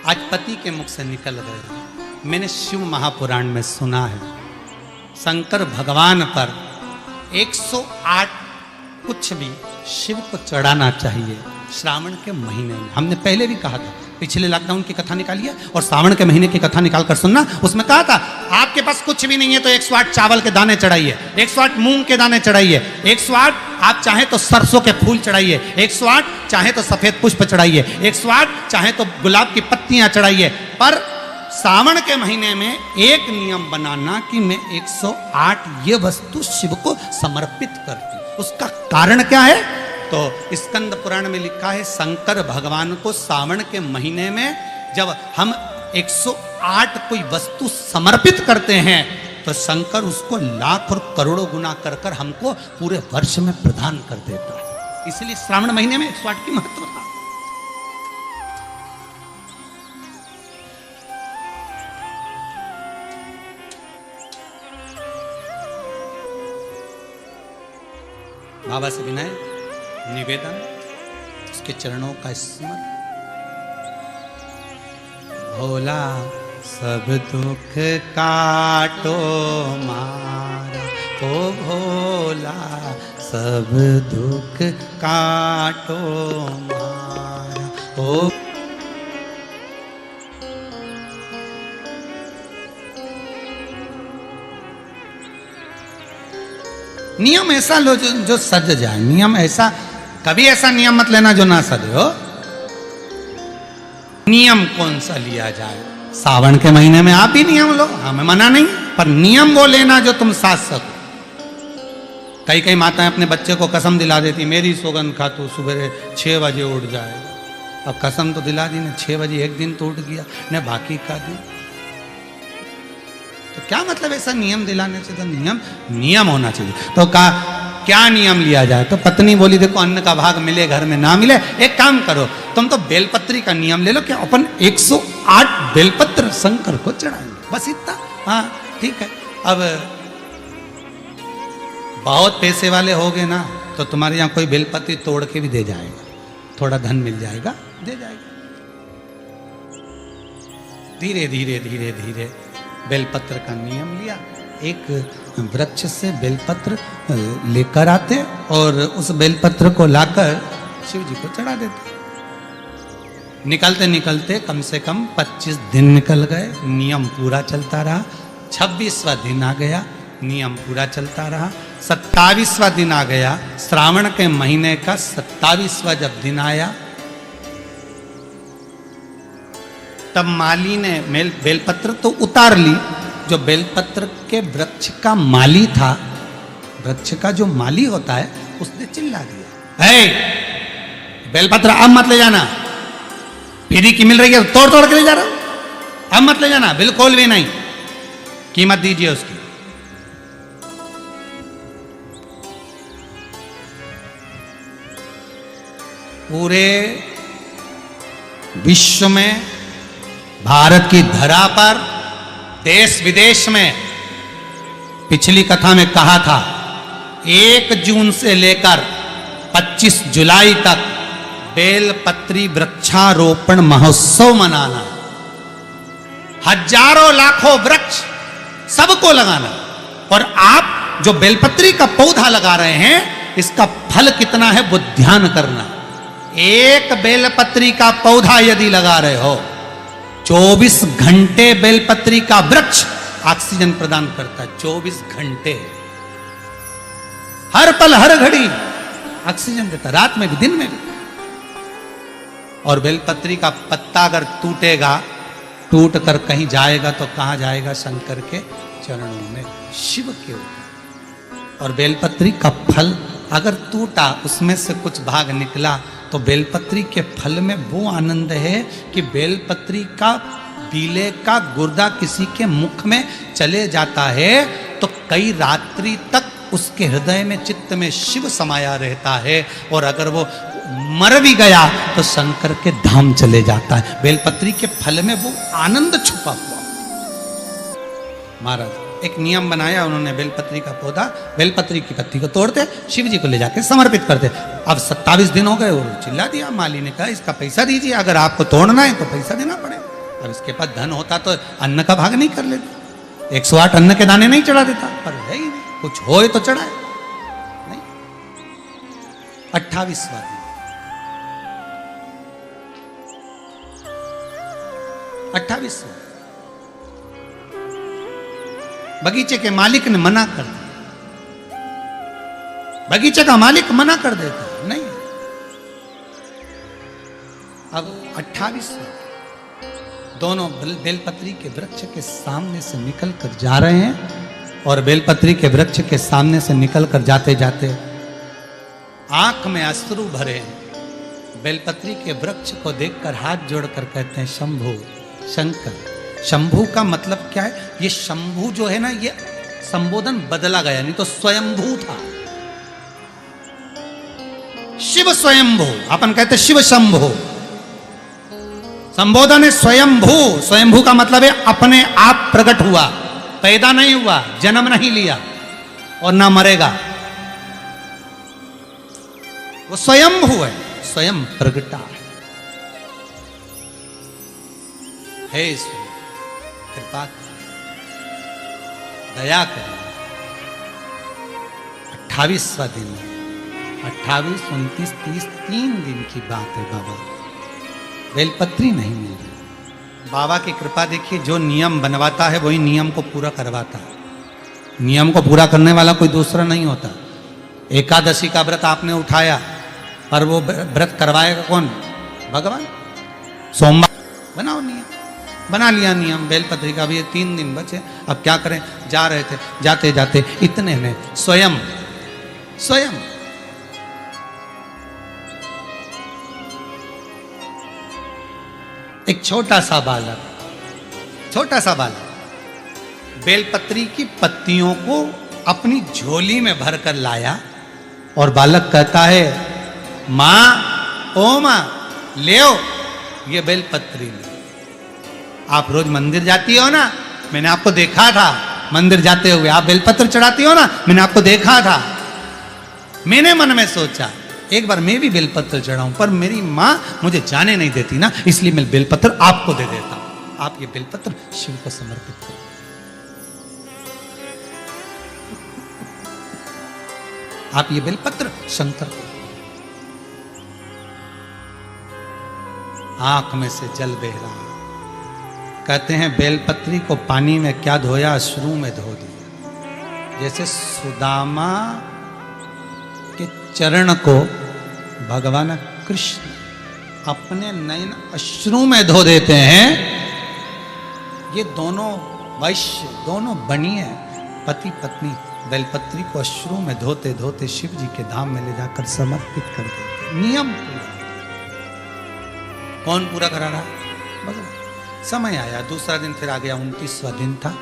आज पति के मुख से निकल गए। मैंने शिव महापुराण में सुना है शंकर भगवान पर 108 कुछ भी शिव को चढ़ाना चाहिए श्रावण के महीने में। हमने पहले भी कहा था, पिछले लॉकडाउन की कथा निकाली है और श्रावण के महीने की कथा निकाल कर सुनना। उसमें कहा था आपके पास कुछ भी नहीं है तो 108 चावल के दाने चढ़ाइए, 108 मूंग के दाने चढ़ाइए, 108 आप चाहे तो सरसों के फूल चढ़ाइए, 108 चाहे तो सफेद पुष्प चढ़ाइए, 108 चाहे तो गुलाब की पत्तियां चढ़ाइए। पर सावन के महीने में एक नियम बनाना कि मैं 108 ये वस्तु शिव को समर्पित करती हूं। उसका कारण क्या है? तो स्कंद पुराण में लिखा है शंकर भगवान को सावन के महीने में जब हम 108 कोई वस्तु समर्पित करते हैं तो शंकर उसको लाख और करोड़ों गुना कर कर हमको पूरे वर्ष में प्रदान कर देता है। इसलिए श्रावण महीने में 108 की महत्वता। बाबा से विनय निवेदन, उसके चरणों का स्मरण। भोला सब दुख काटो मारा, ओ भोला सब दुख काटो मारा, ओ नियम ऐसा लो जो सज जाए। नियम ऐसा, कभी ऐसा नियम मत लेना जो ना सजे हो। नियम कौन सा लिया जाए? सावन के महीने में आप भी नियम लो, हमें मना नहीं, पर नियम वो लेना जो तुम साथ सको। कई कई माताएं अपने बच्चे को कसम दिला देती, मेरी सौगंध खा तू सुबह 6 बजे उठ जाएगा। अब कसम तो दिला दी ने, 6 बजे एक दिन तो उठ गया ने, बाकी का दिन तो क्या मतलब ऐसा नियम दिलाने से? तो नियम होना चाहिए। तो क्या नियम लिया जाए? तो पत्नी बोली देखो अन्न का भाग मिले घर में ना मिले, एक काम करो तुम तो बेलपत्री का नियम ले लो कि अपन 108 बेलपत्र शंकर को चढ़ाएंगे, बस इतना। हाँ ठीक है। अब बहुत पैसे वाले हो गए ना तो तुम्हारे यहाँ कोई बेलपत्री तोड़ के भी दे जाएगा, थोड़ा धन मिल जाएगा, दे जाएगा। धीरे धीरे धीरे धीरे बेलपत्र का नियम लिया। एक वृक्ष से बेलपत्र लेकर आते और उस बेलपत्र को लाकर शिव जी को चढ़ा देते। निकलते निकलते कम से कम 25 दिन निकल गए, नियम पूरा चलता रहा। 26वां दिन आ गया, नियम पूरा चलता रहा। 27वां दिन आ गया, श्रावण के महीने का 27वां जब दिन आया तब माली ने बेलपत्र तो उतार ली। जो बेलपत्र के वृक्ष का माली था, वृक्ष का जो माली होता है, उसने चिल्ला दिया, हे बेलपत्र अब मत ले जाना, फ्री की मिल रही है तोड़ तोड़ के ले जा रहा हूं, अब मत ले जाना, बिल्कुल भी नहीं, कीमत दीजिए उसकी। पूरे विश्व में, भारत की धरा पर, देश विदेश में, पिछली कथा में कहा था 1 जून से लेकर 25 जुलाई तक बेलपत्री वृक्षारोपण महोत्सव मनाना, हजारों लाखों वृक्ष सबको लगाना। और आप जो बेलपत्री का पौधा लगा रहे हैं इसका फल कितना है वो ध्यान करना। एक बेलपत्री का पौधा यदि लगा रहे हो, 24 घंटे बेलपत्री का वृक्ष ऑक्सीजन प्रदान करता है। 24 घंटे, हर पल हर घड़ी ऑक्सीजन देता, रात में भी दिन में भी। और बेलपत्री का पत्ता अगर टूटेगा, टूट कर कहीं जाएगा तो कहां जाएगा? शंकर के चरणों में, शिव के ऊपर। और बेलपत्री का फल अगर टूटा, उसमें से कुछ भाग निकला, तो बेलपत्री के फल में वो आनंद है कि बेलपत्री का बीले का गुर्दा किसी के मुख में चले जाता है तो कई रात्रि तक उसके हृदय में, चित्त में शिव समाया रहता है। और अगर वो मर भी गया तो शंकर के धाम चले जाता है। बेलपत्री के फल में वो आनंद छुपा हुआ। महाराज एक नियम बनाया उन्होंने, बेलपत्री का पौधा, बेलपत्री की पत्ती को तोड़ते, शिव जी को ले जाके समर्पित करते। अब 27 दिन हो गए, वो चिल्ला दिया, माली ने कहा इसका पैसा दीजिए, अगर आपको तोड़ना है तो पैसा देना पड़ेगा। अब इसके पास धन होता तो अन्न का भाग नहीं कर लेता, 108 अन्न के दाने नहीं चढ़ा देता, पर है ही नहीं, कुछ होए तो चढ़ाए नहीं। 28वां दिन, 28वां, बगीचे के मालिक ने मना कर दिया, बगीचे का मालिक मना कर देता नहीं। अब 28वां, दोनों बेलपत्री के वृक्ष के सामने से निकल कर जा रहे हैं, और बेलपत्री के वृक्ष के सामने से निकल कर जाते जाते आंख में अश्रु भरे हैं। बेलपत्री के वृक्ष को देखकर हाथ जोड़कर कहते हैं शंभु, शंकर। शंभु का मतलब क्या है? ये शंभु जो है ना, ये संबोधन बदला गया, नहीं तो स्वयंभू था। शिव स्वयंभू, अपन कहते शिव शंभु, संबोधन है स्वयंभू। स्वयंभू का मतलब है अपने आप प्रकट हुआ, पैदा नहीं हुआ, जन्म नहीं लिया और ना मरेगा, वो स्वयंभू है, स्वयं प्रगटा है। हे ईश्वर कृपा दया करें। 28वां दिन, 28, 29, 30, 3 दिन की बात है बाबा, बेलपत्री नहीं मिल रही। बाबा की कृपा देखिए, जो नियम बनवाता है वही नियम को पूरा करवाता है। नियम को पूरा करने वाला कोई दूसरा नहीं होता। एकादशी का व्रत आपने उठाया, पर वो व्रत करवाएगा कौन? भगवान। सोमवार बनाओ नियम, बना लिया नियम बेलपत्री का भी, ये 3 दिन बचे, अब क्या करें? जा रहे थे, जाते जाते इतने में स्वयं एक छोटा सा बालक बेलपत्री की पत्तियों को अपनी झोली में भरकर लाया, और बालक कहता है माँ, ओ माँ, ले आओ ये बेलपत्री ले। आप रोज मंदिर जाती हो ना, मैंने आपको देखा था मंदिर जाते हुए, आप बेलपत्र चढ़ाती हो ना, मैंने आपको देखा था। मैंने मन में सोचा एक बार मैं भी बेलपत्र चढ़ाऊं, पर मेरी माँ मुझे जाने नहीं देती ना, इसलिए मैं बेलपत्र आपको दे देता हूं। आप ये बेलपत्र शिव को समर्पित करो। आप ये बेलपत्र शंकर को। आंख में से जल बह रहा। कहते हैं बेलपत्री को पानी में क्या धोया? अश्रु में धो दिया। जैसे सुदामा के चरण को भगवान कृष्ण अपने नयन अश्रु में धो देते हैं। ये दोनों वैश्य, दोनों बनिए पति पत्नी बेलपत्री को अश्रु में धोते धोते शिव जी के धाम में ले जाकर समर्पित कर देते। नियम पूरा। कौन पूरा करा रहा? भगवान। समय आया, दूसरा दिन फिर आ गया, 29वां दिन था,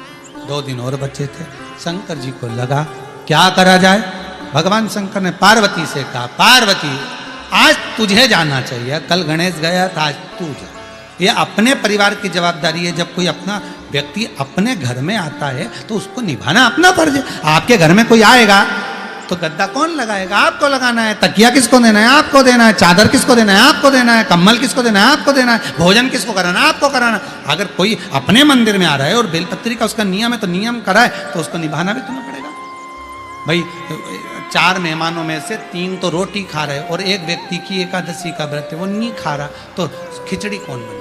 2 दिन और बचे थे। शंकर जी को लगा क्या करा जाए। भगवान शंकर ने पार्वती से कहा, पार्वती आज तुझे जाना चाहिए, कल गणेश गया था, आज तू जा। ये अपने परिवार की जवाबदारी है। जब कोई अपना व्यक्ति अपने घर में आता है तो उसको निभाना अपना फर्ज है। आपके घर में कोई आएगा तो गद्दा कौन लगाएगा? आपको लगाना है। तकिया किसको देना है? आपको देना है। चादर किसको देना है? आपको देना है। कम्बल किसको देना है? आपको देना है। भोजन किसको कराना है? आपको कराना है। अगर कोई अपने मंदिर में आ रहा है और बेलपत्री का उसका नियम है तो नियम कराए तो उसको निभाना भी तुम्हें पड़ेगा। भाई 4 मेहमानों में से 3 तो रोटी खा रहे और एक व्यक्ति की एकादशी का व्रत है, वो नहीं खा रहा, तो खिचड़ी कौन बनाए?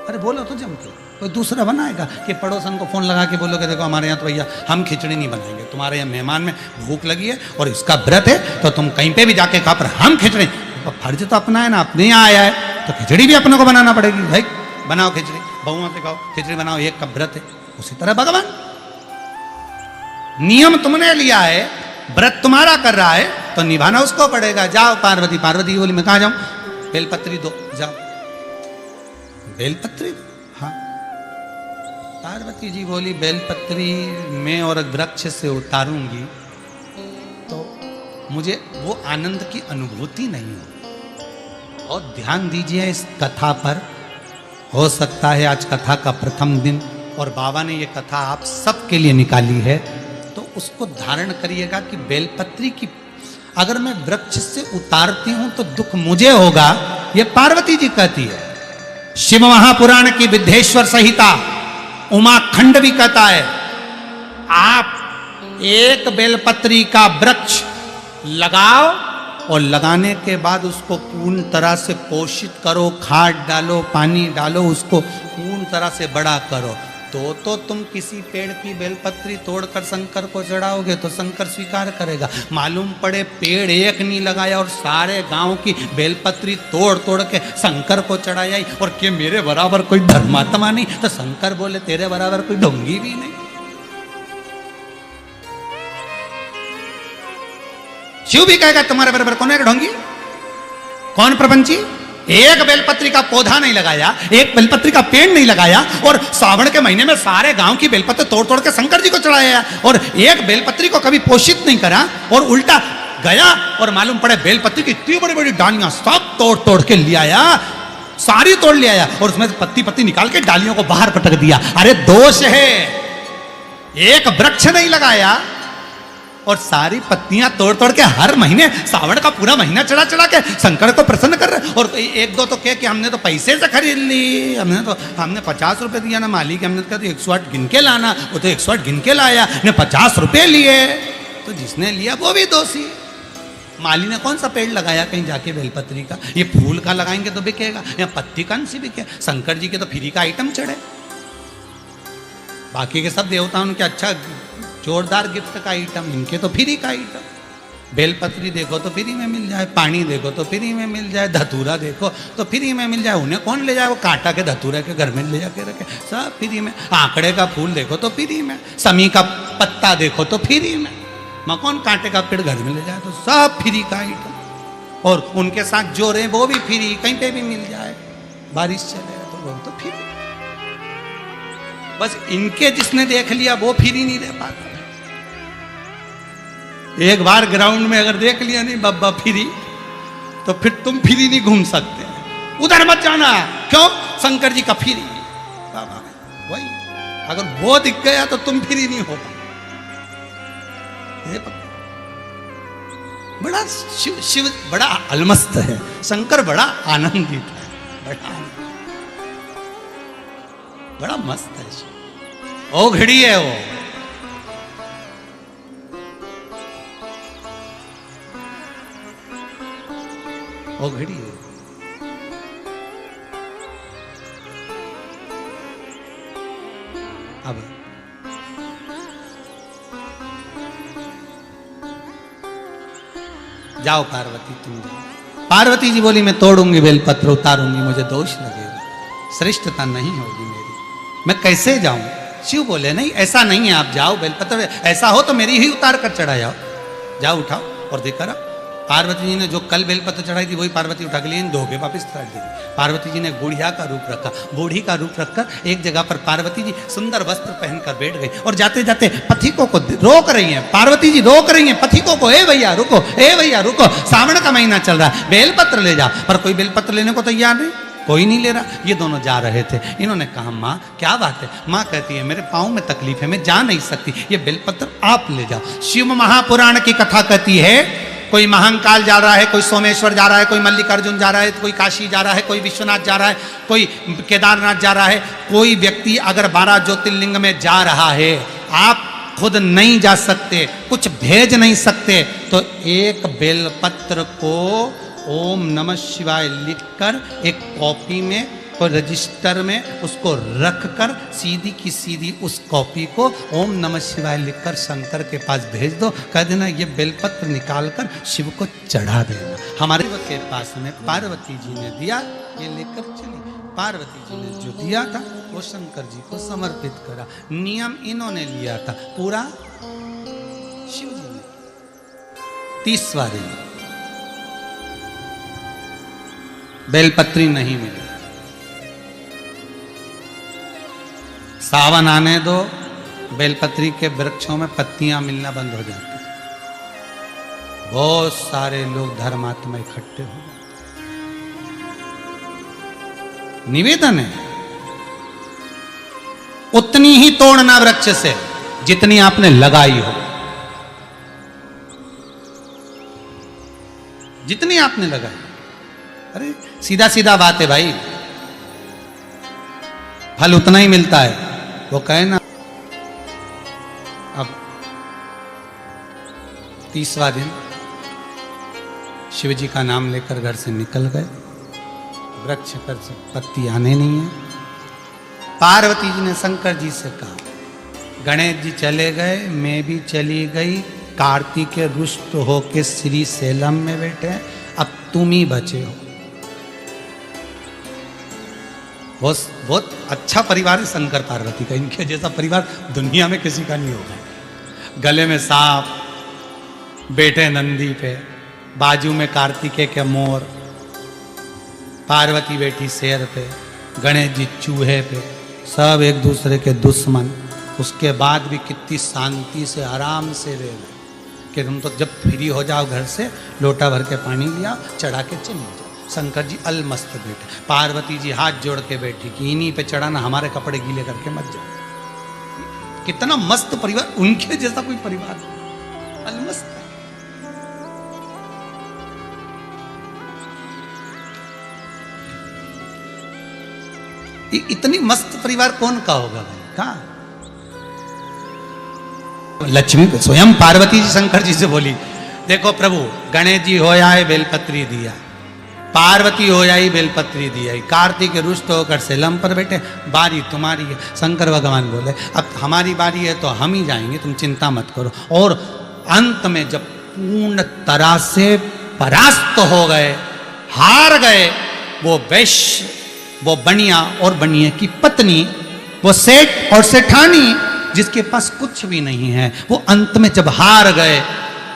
अरे बोलो तो जम के, कोई दूसरा बनाएगा कि पड़ोसन को फोन लगा के बोलोगे देखो हमारे यहाँ तो भैया हम खिचड़ी नहीं बनाएंगे, तुम्हारे यहाँ मेहमान में भूख लगी है और इसका व्रत है तो तुम कहीं पे भी जाके खा, पर हम खिचड़ी, तो फर्ज तो अपना है ना, अपने यहाँ आया है तो खिचड़ी भी अपने को बनाना पड़ेगी। भाई बनाओ खिचड़ी, बहुओं से कहो खिचड़ी बनाओ, एक का व्रत है। उसी तरह भगवान, नियम तुमने लिया है, व्रत तुम्हारा कर रहा है तो निभाना उसको पड़ेगा। जाओ पार्वती। पार्वती बोली मैं कहाँ जाऊं? बेलपत्री दो, जाओ बेलपत्री। हाँ, पार्वती जी बोली बेलपत्री मैं और वृक्ष से उतारूंगी तो मुझे वो आनंद की अनुभूति नहीं हो। और ध्यान दीजिए इस कथा पर, हो सकता है आज कथा का प्रथम दिन और बाबा ने ये कथा आप सबके लिए निकाली है, तो उसको धारण करिएगा कि बेलपत्री की अगर मैं वृक्ष से उतारती हूं तो दुख मुझे होगा, ये पार्वती जी कहती है। शिव महापुराण की विद्धेश्वर संहिता उमाखंड भी कहता है, आप एक बेलपत्री का वृक्ष लगाओ और लगाने के बाद उसको पूर्ण तरह से पोषित करो, खाद डालो, पानी डालो, उसको पूर्ण तरह से बड़ा करो, तो तुम किसी पेड़ की बेलपत्री तोड़कर शंकर को चढ़ाओगे तो शंकर स्वीकार करेगा। मालूम पड़े पेड़ एक नहीं लगाया और सारे गांव की बेलपत्री तोड़ तोड़ के शंकर को चढ़ाई, और कि मेरे बराबर कोई धर्मात्मा नहीं, तो शंकर बोले तेरे बराबर कोई ढोंगी भी नहीं। शिव भी कहेगा तुम्हारे बराबर कौन है ढोंगी, कौन प्रपंची। एक बेलपत्री का पौधा नहीं लगाया, एक बेलपत्री का पेड़ नहीं लगाया, और सावन के महीने में सारे गांव की बेलपत्री तोड़ तोड़ के शंकर जी को चढ़ाया, और एक बेलपत्री को कभी पोषित नहीं करा, और उल्टा गया और मालूम पड़े बेलपत्री की इतनी बड़ी बड़ी डालियां सब तोड़ तोड़ के ले आया, सारी तोड़ ले आया, और उसमें पत्ती पत्ती निकाल के डालियों को बाहर पटक दिया। अरे दोष है, एक वृक्ष नहीं लगाया और सारी पत्तियां तोड़ तोड़ के हर महीने सावन का पूरा महीना चढ़ा चढ़ा के शंकर को प्रसन्न कर रहे। और एक दो तो कह कि हमने तो पैसे से खरीद ली, हमने 50 रुपए दिया ना मालिक, हमने कहा 108 गिन के लाना, वो तो 108 गिन के लाया, ने 50 रुपए लिए, तो जिसने लिया वो भी दोषी। माली ने कौन सा पेड़ लगाया कहीं जाके बेलपत्री का, ये फूल का लगाएंगे तो बिकेगा, या पत्ती कौन सी बिके। शंकर जी के तो फ्री का आइटम चढ़े, बाकी के सब देवताओं के अच्छा जोरदार गिफ्ट का आइटम, इनके तो फ्री का आइटम। बेलपत्री देखो तो फ्री में मिल जाए, पानी देखो तो फ्री में मिल जाए, धतूरा देखो तो फ्री में मिल जाए। उन्हें कौन ले जाए, वो कांटा के धतूरे के घर में ले जाके रखे, सब फ्री में। आंकड़े का फूल देखो तो फ्री में, समी का पत्ता देखो तो फ्री में, कौन कांटे का पेड़ घर में ले जाए, तो सब फ्री का आइटम। और उनके साथ जो रहे वो भी फ्री, कहीं पे भी मिल जाए, बारिश चले तो वो तो फ्री। बस इनके जिसने देख लिया वो फ्री नहीं दे पाता। एक बार ग्राउंड में अगर देख लिया नहीं बब्बा फ्री, तो फिर तुम फ्री नहीं घूम सकते, उधर मत जाना। क्यों, शंकर जी का फ्री। वही अगर वो दिख गया तो तुम फ्री नहीं हो पाओ। बड़ा शिव बड़ा अलमस्त है, शंकर बड़ा आनंदित है, बड़ा मस्त है शिव। ओ घड़ी है वो, वो घड़ी है। अब जाओ पार्वती, तुम जाओ। पार्वती जी बोली मैं तोड़ूंगी बेलपत्र, उतारूंगी, मुझे दोष लगेगा, श्रेष्ठता नहीं होगी मेरी, मैं कैसे जाऊं। शिव बोले नहीं, ऐसा नहीं है, आप जाओ बेलपत्र, ऐसा हो तो मेरी ही उतार कर चढ़ा जाओ, जाओ उठाओ और देखा। पार्वती जी ने जो कल बेलपत्र चढ़ाई थी वही पार्वती उठा के लिए धो के वापिस रख दी। पार्वती जी ने बुढ़िया का रूप रखा, बूढ़ी का रूप रखकर एक जगह पर पार्वती जी सुंदर वस्त्र पहनकर बैठ गई, और जाते जाते पथिकों को रोक रही हैं। पार्वती जी रोक रही हैं पथिकों को, ए भैया रुको, ए भैया रुको, सावन का महीना चल रहा है, बेलपत्र ले जाओ। पर कोई बेलपत्र लेने को तैयार नहीं, कोई नहीं ले रहा। ये दोनों जा रहे थे, इन्होंने कहा माँ क्या बात है। माँ कहती है मेरे पाँव में तकलीफ है, मैं जा नहीं सकती, ये बेलपत्र आप ले जाओ। शिव महापुराण की कथा कहती है कोई महाकाल जा रहा है, कोई सोमेश्वर जा रहा है, कोई मल्लिकार्जुन जा रहा है, कोई काशी जा रहा है, कोई विश्वनाथ जा रहा है, कोई केदारनाथ जा रहा है। कोई व्यक्ति अगर 12 ज्योतिर्लिंग में जा रहा है, आप खुद नहीं जा सकते, कुछ भेज नहीं सकते, तो एक बेलपत्र को ओम नमः शिवाय लिखकर एक कॉपी में और रजिस्टर में उसको रखकर सीधी की सीधी उस कॉपी को ओम नमः शिवाय लिखकर शंकर के पास भेज दो। कह देना ये बेलपत्र निकालकर शिव को चढ़ा देना। हमारे के पास में पार्वती जी ने दिया, ये लेकर चली। पार्वती जी ने जो दिया था वो शंकर जी को समर्पित करा। नियम इन्होंने लिया था, पूरा शिव जी ने। 30वां दिन बेलपत्री नहीं मिली। सावन आने दो, बेलपत्री के वृक्षों में पत्तियां मिलना बंद हो जाती, बहुत सारे लोग धर्मात्मा इकट्ठे हो जाते। निवेदन है उतनी ही तोड़ना वृक्ष से जितनी आपने लगाई हो, जितनी आपने लगाई। अरे सीधा सीधा बात है भाई, फल उतना ही मिलता है। वो कहे ना, अब 30वां दिन शिव जी का नाम लेकर घर से निकल गए, वृक्ष पर से पत्ती आने नहीं है। पार्वती जी ने शंकर जी से कहा, गणेश जी चले गए, मैं भी चली गई, कार्तिक रुष्ट होके श्री सेलम में बैठे, अब तुम ही बचे हो। बहुत अच्छा परिवार है शंकर पार्वती का, इनके जैसा परिवार दुनिया में किसी का नहीं होगा। गले में सांप, बैठे नंदी पे, बाजू में कार्तिकेय के मोर, पार्वती बैठी शेर पे, गणेश जी चूहे पे, सब एक दूसरे के दुश्मन। उसके बाद भी कितनी शांति से आराम से रह गए कि तुम तो जब फ्री हो जाओ घर से, लोटा भर के पानी लिया, चढ़ा के चले जाओ। शंकर जी अलमस्त बैठे, पार्वती जी हाथ जोड़ के बैठी कि इन्हीं पे चढ़ाना, हमारे कपड़े गीले करके मत जाओ। कितना मस्त परिवार, उनके जैसा कोई परिवार अलमस्त है। इतनी मस्त परिवार कौन का होगा भाई? कहा लक्ष्मी स्वयं पार्वती जी शंकर जी से बोली, देखो प्रभु, गणेश जी हो आए बेलपत्री दिया, पार्वती हो आई बेलपत्री दिया, कार्तिक रुष्ट होकर सेलम पर बैठे, बारी तुम्हारी है। शंकर भगवान बोले, अब हमारी बारी है तो हम ही जाएंगे, तुम चिंता मत करो। और अंत में जब पूर्ण तरह से परास्त हो गए, हार गए, वो वैश्य, वो बनिया और बनिए की पत्नी, वो सेठ और सेठानी जिसके पास कुछ भी नहीं है, वो अंत में जब हार गए,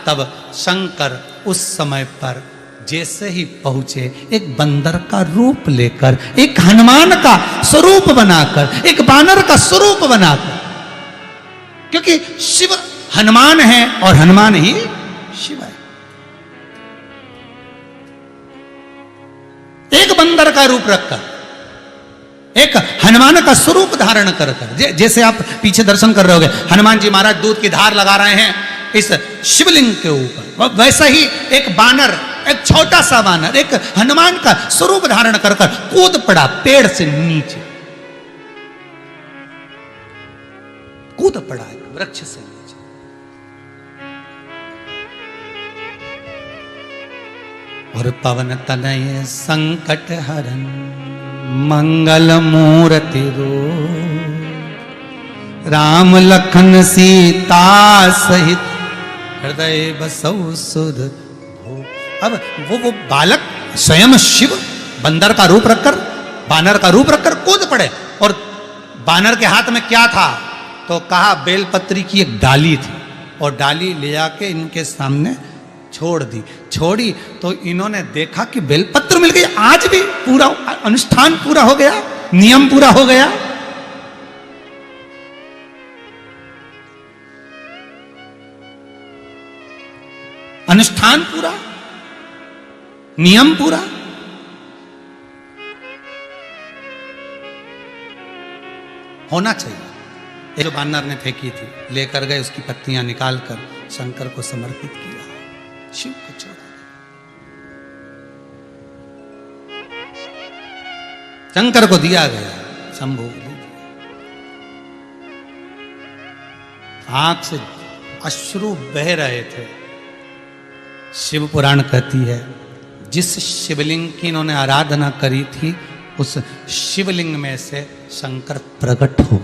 तब शंकर उस समय पर जैसे ही पहुंचे, एक बंदर का रूप लेकर, एक हनुमान का स्वरूप बनाकर, एक बानर का स्वरूप बनाकर, क्योंकि शिव हनुमान है और हनुमान ही शिव है। एक बंदर का रूप रखकर, एक हनुमान का स्वरूप धारण कर कर, जैसे आप पीछे दर्शन कर रहे होगे, हनुमान जी महाराज दूध की धार लगा रहे हैं इस शिवलिंग के ऊपर, वैसा ही एक बानर, एक छोटा सा बानर, एक हनुमान का स्वरूप धारण कर कर कूद पड़ा पेड़ से नीचे, कूद पड़ा एक वृक्ष से नीचे। और पवन तनय संकट हरन मंगल मूर्ति रो, राम लखन सीता सहित हृदय बसौ सुध हो। अब वो बालक स्वयं शिव बंदर का रूप रखकर, बानर का रूप रखकर कूद पड़े। और बानर के हाथ में क्या था? तो कहा बेलपत्री की एक डाली थी, और डाली ले जाके इनके सामने छोड़ दी। छोड़ी तो इन्होंने देखा कि बेलपत्र मिल गई। आज भी पूरा अनुष्ठान पूरा हो गया, नियम पूरा हो गया। अनुष्ठान पूरा, नियम पूरा। होना चाहिए। जो बानर ने फेंकी थी लेकर गए, उसकी पत्तियां निकालकर शंकर को समर्पित किया, शिव को छोड़ा। शंकर को दिया गया, शंभु आंख से अश्रु बह रहे थे। शिव पुराण कहती है, जिस शिवलिंग की इन्होंने आराधना करी थी, उस शिवलिंग में से शंकर प्रकट हो